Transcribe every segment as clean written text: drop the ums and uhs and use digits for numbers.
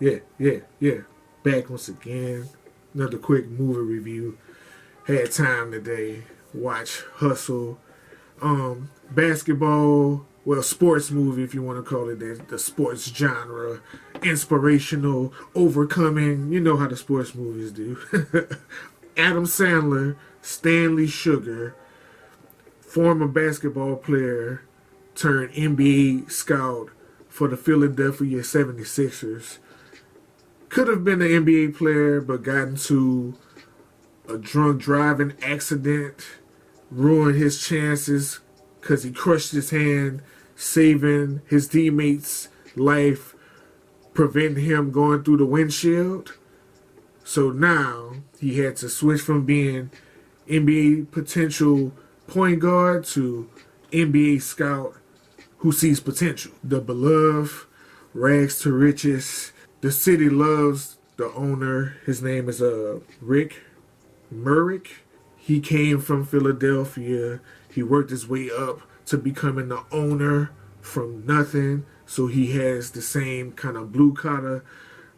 Yeah. Back once again. Another quick movie review. Had time today. Watch Hustle. Basketball. Well, sports movie, if you want to call it that. The sports genre. Inspirational. Overcoming. You know how the sports movies do. Adam Sandler. Stanley Sugar. Former basketball player turned NBA scout for the Philadelphia 76ers. Could have been an NBA player, but got into a drunk driving accident, ruined his chances because he crushed his hand, saving his teammate's life, preventing him going through the windshield. So now he had to switch from being NBA potential point guard to NBA scout who sees potential. The beloved, rags to riches. The city loves the owner. His name is Rick Murick. He came from Philadelphia. He worked his way up to becoming the owner from nothing. So he has the same kind of blue-collar,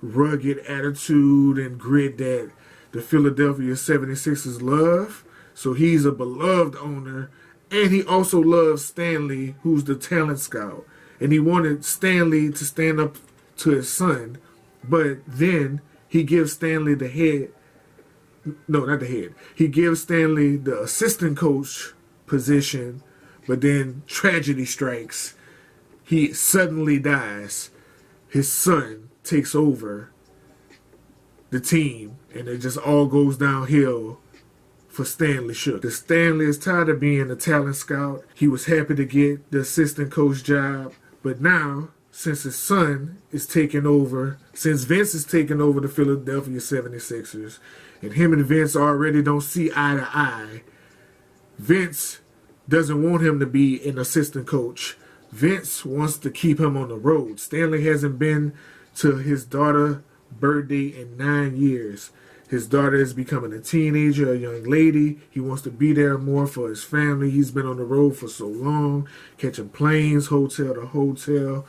rugged attitude and grit that the Philadelphia 76ers love. So he's a beloved owner. And he also loves Stanley, who's the talent scout. And he wanted Stanley to stand up to his son. But then he gives Stanley the head. No, not the head. He gives Stanley the assistant coach position. But then tragedy strikes. He suddenly dies. His son takes over the team. And it just all goes downhill for Stanley Shook. The Stanley is tired of being a talent scout. He was happy to get the assistant coach job. But now, since his son is taking over, since Vince is taking over the Philadelphia 76ers, and him and Vince already don't see eye to eye, Vince doesn't want him to be an assistant coach. Vince wants to keep him on the road. Stanley hasn't been to his daughter's birthday in 9 years. His daughter is becoming a teenager, a young lady. He wants to be there more for his family. He's been on the road for so long, catching planes, hotel to hotel,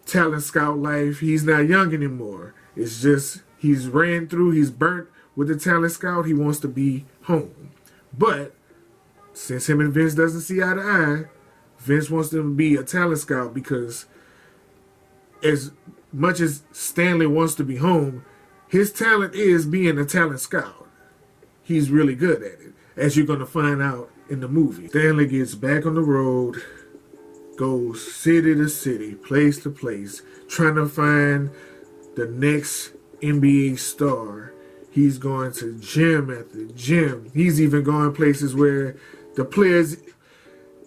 talent scout life. He's not young anymore. It's just he's ran through, he's burnt with the talent scout. He wants to be home. But since him and Vince doesn't see eye to eye, Vince wants him to be a talent scout because as much as Stanley wants to be home, his talent is being a talent scout. He's really good at it, as you're going to find out in the movie. Stanley gets back on the road, goes city to city, place to place, trying to find the next NBA star. He's going to gym after gym. He's even going places where the players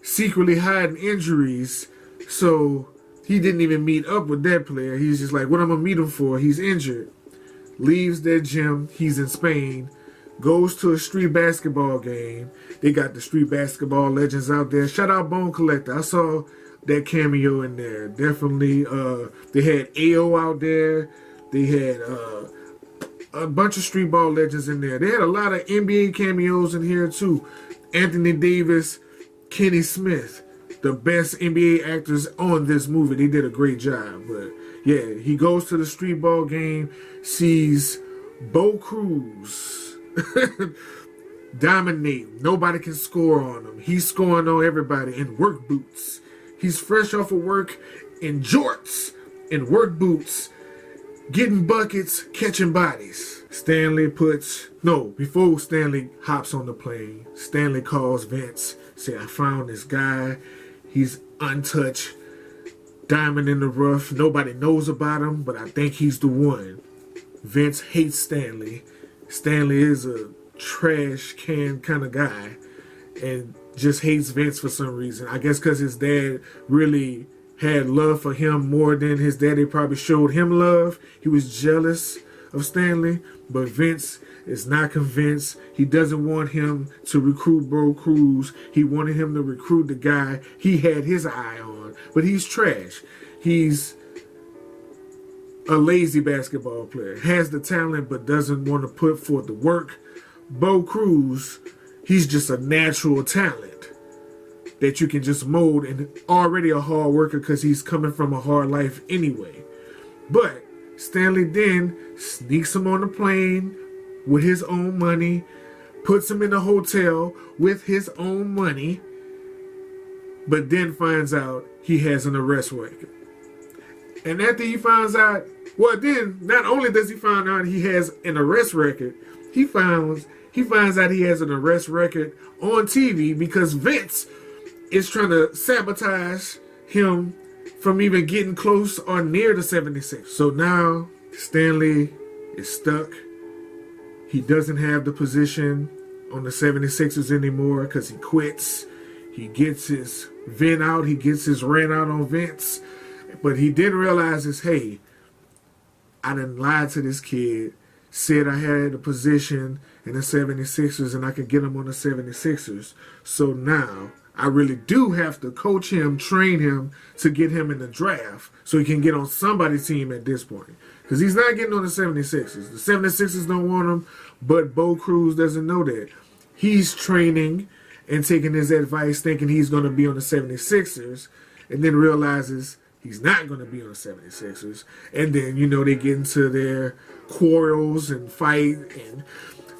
secretly hiding injuries. So he didn't even meet up with that player. He's just like, what am I going to meet him for? He's injured. Leaves that gym. He's in Spain. Goes to a street basketball game. They got the street basketball legends out there. Shout out Bone Collector. I saw that cameo in there. Definitely. They had AO out there. They had a bunch of street ball legends in there. They had a lot of NBA cameos in here too. Anthony Davis, Kenny Smith, the best NBA actors on this movie. They did a great job. But yeah, he goes to the street ball game, sees Bo Cruz dominate. Nobody can score on him. He's scoring on everybody in work boots. He's fresh off of work in jorts and work boots, getting buckets, catching bodies. Before Stanley hops on the plane, Stanley calls Vince, say, I found this guy. He's untouched, diamond in the rough. Nobody knows about him, but I think he's the one. Vince hates Stanley. Stanley is a trash can kind of guy and just hates Vince for some reason. I guess because his dad really had love for him more than his daddy probably showed him love. He was jealous of Stanley, but Vince is not convinced. He doesn't want him to recruit Bo Cruz. He wanted him to recruit the guy he had his eye on, but he's trash. He's a lazy basketball player, has the talent but doesn't want to put forth the work. Bo Cruz, he's just a natural talent that you can just mold and already a hard worker because he's coming from a hard life anyway. But Stanley then sneaks him on the plane with his own money, puts him in a hotel with his own money, but then finds out he has an arrest record. And after he finds out, well, then not only does he find out he has an arrest record, he finds out he has an arrest record on TV because Vince is trying to sabotage him from even getting close or near the 76. So now Stanley is stuck. He doesn't have the position on the 76ers anymore because he quits. He gets his vent out. He gets his rant out on Vince. But he didn't realize is, hey, I done lied to this kid, said I had a position in the 76ers and I could get him on the 76ers. So now I really do have to coach him, train him to get him in the draft so he can get on somebody's team at this point. Because he's not getting on the 76ers. The 76ers don't want him, but Bo Cruz doesn't know that. He's training and taking his advice thinking he's going to be on the 76ers and then realizes he's not going to be on the 76ers. And then, they get into their quarrels and fight and,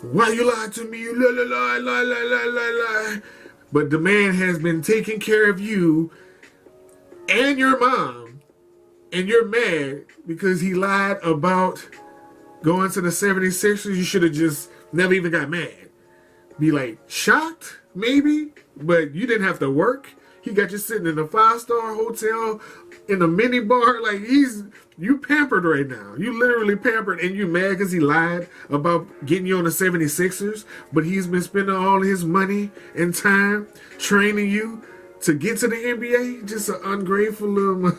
why you lied to me? You lie. But the man has been taking care of you and your mom, and you're mad because he lied about going to the 76ers. You should have just never even got mad. Be like shocked, maybe, but you didn't have to work. He got you sitting in a 5-star hotel in a mini bar. Like, you pampered right now. You literally pampered, and you mad because he lied about getting you on the 76ers, but he's been spending all his money and time training you to get to the NBA. Just an ungrateful little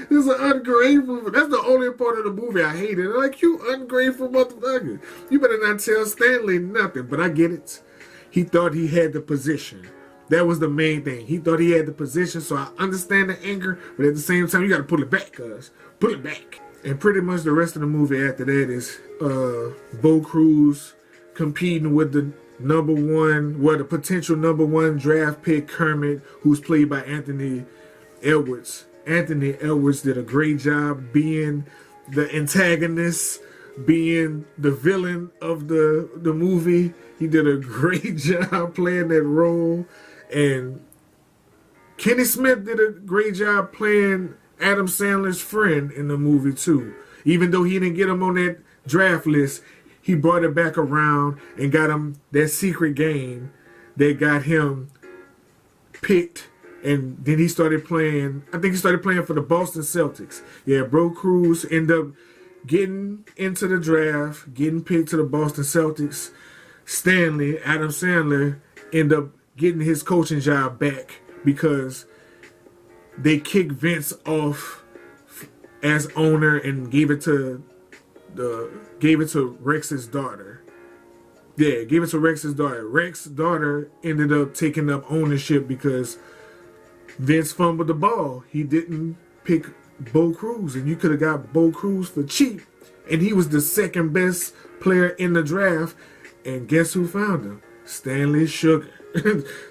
just an ungrateful. That's the only part of the movie I hated. Like, you ungrateful motherfucker. You better not tell Stanley nothing, but I get it. He thought he had the position. That was the main thing. He thought he had the position, so I understand the anger, but at the same time, you got to pull it back, cuz. Pull it back. And pretty much the rest of the movie after that is Bo Cruz competing with the the potential number one draft pick, Kermit, who's played by Anthony Edwards. Anthony Edwards did a great job being the antagonist, being the villain of the movie. He did a great job playing that role. And Kenny Smith did a great job playing Adam Sandler's friend in the movie too. Even though he didn't get him on that draft list, he brought it back around and got him that secret game that got him picked. And then he started playing, I think he started playing for the Boston Celtics. Yeah, Bo Cruz ended up getting into the draft, getting picked to the Boston Celtics. Adam Sandler, ended up getting his coaching job back because they kicked Vince off as owner and gave it to Rex's daughter. Yeah, gave it to Rex's daughter. Rex's daughter ended up taking up ownership because Vince fumbled the ball. He didn't pick Bo Cruz, and you could have got Bo Cruz for cheap. And he was the second best player in the draft. And guess who found him? Stanley Sugar.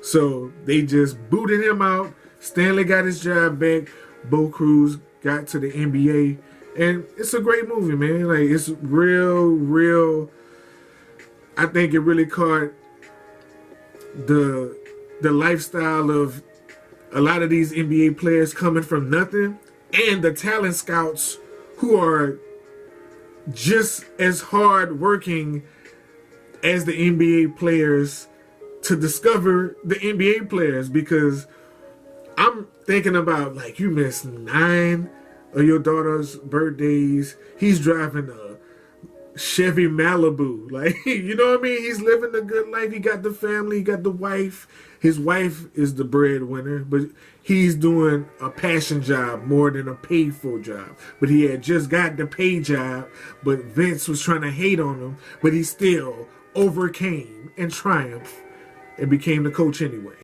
So they just booted him out. Stanley got his job back. Bo Cruz got to the NBA. And it's a great movie, man. Like, it's real. I think it really caught the lifestyle of a lot of these NBA players coming from nothing, and the talent scouts who are just as hard working as the NBA players to discover the NBA players. Because I'm thinking about, like, you missed 9 of your daughter's birthdays. He's driving a Chevy Malibu. Like, you know what I mean? He's living a good life. He got the family, he got the wife. His wife is the breadwinner, but he's doing a passion job more than a paid for job. But he had just got the paid job, but Vince was trying to hate on him, but he still overcame and triumphed and became the coach anyway.